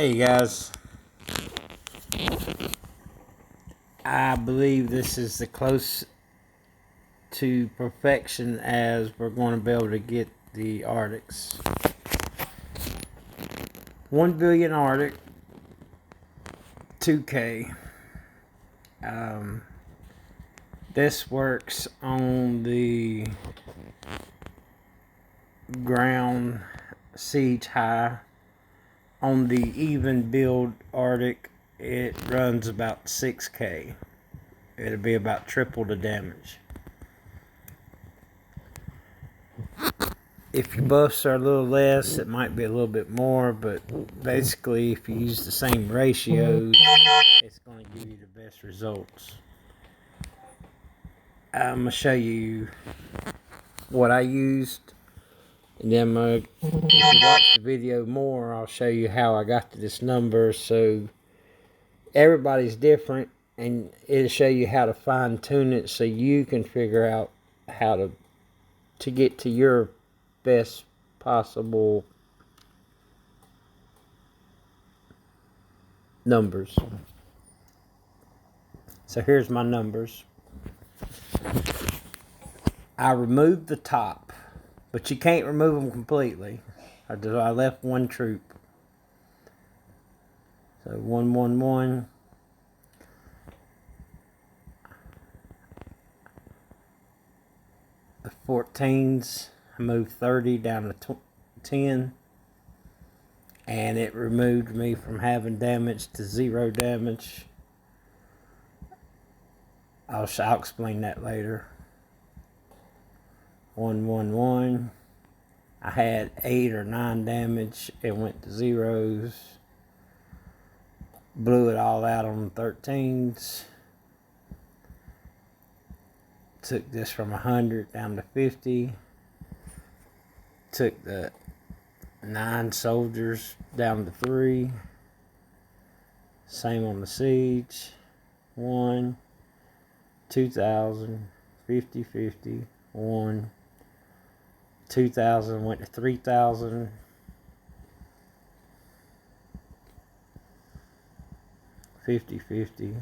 Hey guys, I believe this is the close to perfection as we're going to be able to get the artics. 1 billion artic, 2K. This works on the ground siege high. On the even build artic, it runs about 6K. It'll be about triple the damage. If your buffs are a little less, it might be a little bit more, but basically if you use the same ratios, it's going to give you the best results. I'm going to show you what I used, and then if you watch the video more, I'll show you how I got to this number. So everybody's different, and it'll show you how to fine tune it so you can figure out how to get to your best possible numbers. So here's my numbers. I removed the top, but you can't remove them completely. I left one troop. So 111. The 14s, I moved 30 down to 10. And it removed me from having damage to 0 damage. I'll explain that later. 111. I had 8 or 9 damage. It went to zeros. Blew it all out on the 13s. Took this from 100 down to 50. Took the 9 soldiers down to 3. Same on the siege. 1, 2,000, 50, 50, 1, 2,000 went to 3,000. 50, 50,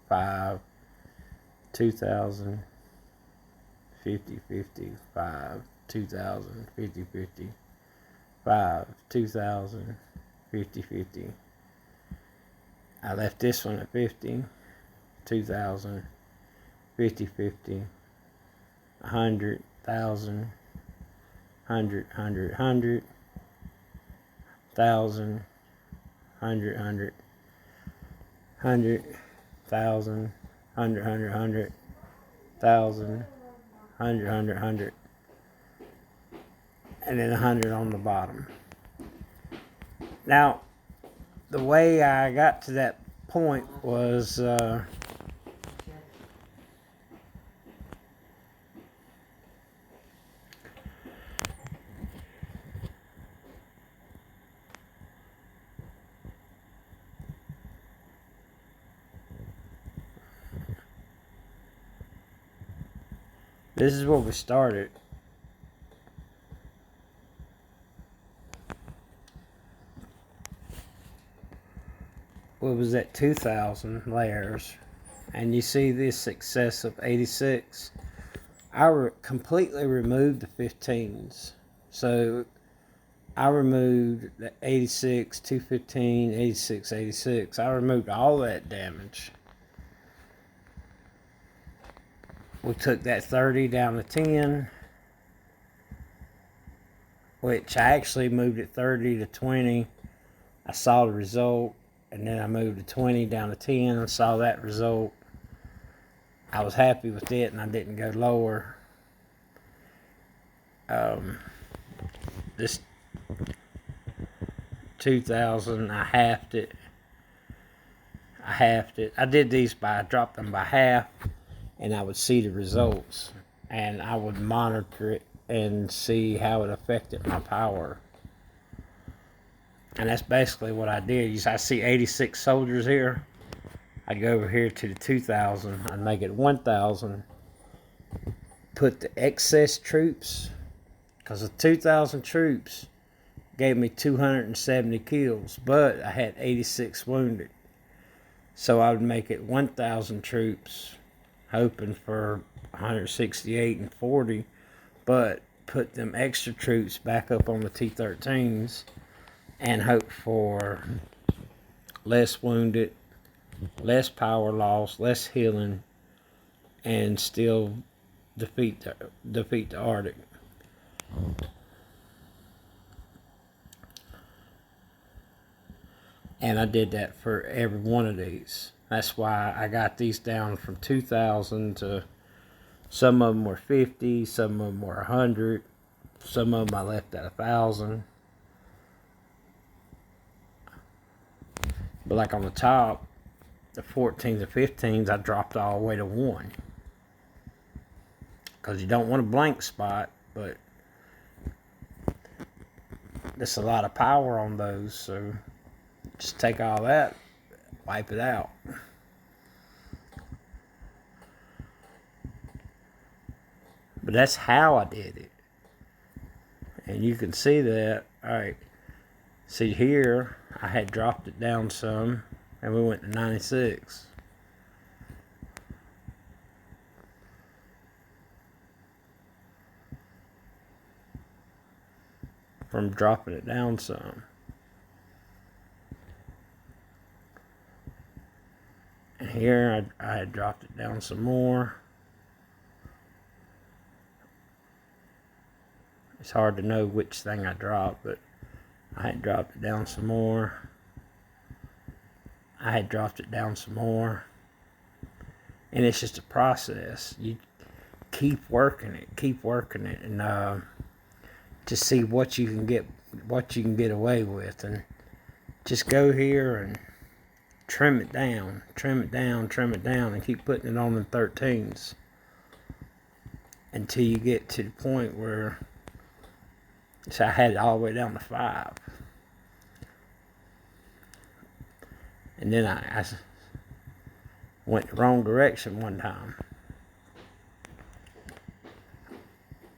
5, 2,000, 50, 50, 5, 2,000, 50, 50, 5, 2,000, 50, 50. I left this one at 50, 2,000, 50, 50, 100, 1,000, 100, 100, 100, 1,000, 100, 100, 100, 1,000, 100, 100, 100, 1,000, 100, 100, 100, and then 100 on the bottom. Now, the way I got to that point was this is where we started. It was at 2,000 layers, and you see this excess of 86. I completely removed the 15s. So I removed the 86, 215, 86, 86. I removed all that damage. We took that 30 down to 10, which I actually moved it 30 to 20. I saw the result, and then I moved the 20 down to 10 and saw that result. I was happy with it, and I didn't go lower. This 2,000, I halved it. I did these I dropped them by half, and I would see the results, and I would monitor it and see how it affected my power. And that's basically what I did. I see 86 soldiers here. I'd go over here to the 2,000. I'd make it 1,000. Put the excess troops, because the 2,000 troops gave me 270 kills, but I had 86 wounded. So I would make it 1,000 troops, hoping for 168 and 40, but put them extra troops back up on the T-13s and hope for less wounded, less power loss, less healing, and still defeat the Artic. And I did that for every one of these. That's why I got these down from 2,000 to some of them were 50, some of them were 100, some of them I left at 1,000. But like on the top, the 14s and 15s, I dropped all the way to 1. Because you don't want a blank spot, but there's a lot of power on those, so just take all that, wipe it out. But that's how I did it. And you can see that. Alright. See here, I had dropped it down some, and we went to 96. From dropping it down some. And here I had dropped it down some more. It's hard to know which thing I dropped, but I had dropped it down some more. I had dropped it down some more. And it's just a process. You keep working it, and just see what you can get away with, and just go here and trim it down, and keep putting it on the 13s until you get to the point where, so I had it all the way down to 5. And then I went the wrong direction one time.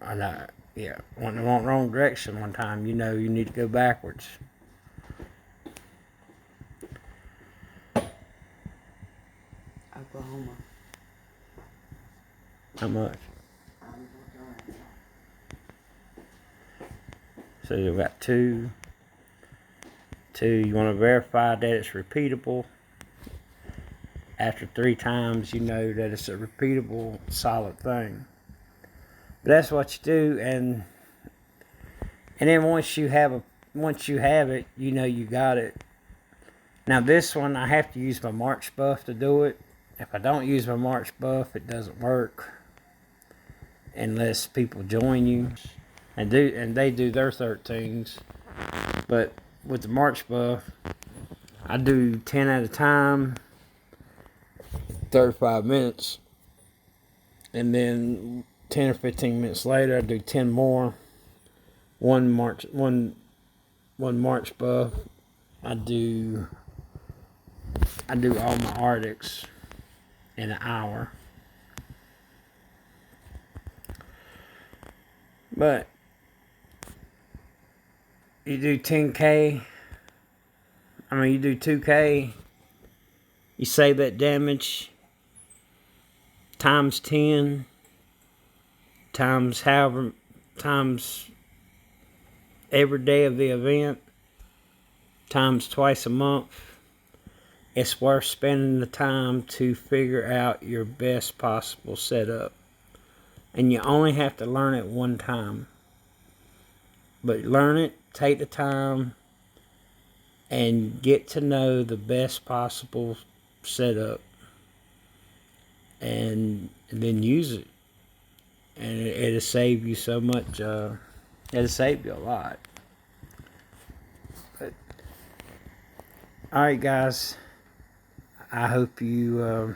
Went the wrong direction one time. You know you need to go backwards. Oklahoma. How much? So you've got 2. You want to verify that it's repeatable. After 3 times, you know that it's a repeatable, solid thing. But that's what you do, and then once you have it, you know you got it. Now this one, I have to use my March buff to do it. If I don't use my March buff, it doesn't work unless people join you and they do their 13s. But with the March buff, I do 10 at a time, 35 minutes, and then 10 or 15 minutes later I do 10 more. One March buff. I do all my Artics in an hour. But you do 10K, you do 2K, you save that damage times 10, times every day of the event, times twice a month. It's worth spending the time to figure out your best possible setup. And you only have to learn it one time. But learn it, take the time, and get to know the best possible setup. And then use it. And it'll save you so much. It'll save you a lot. But, alright guys, I hope you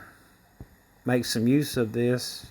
make some use of this.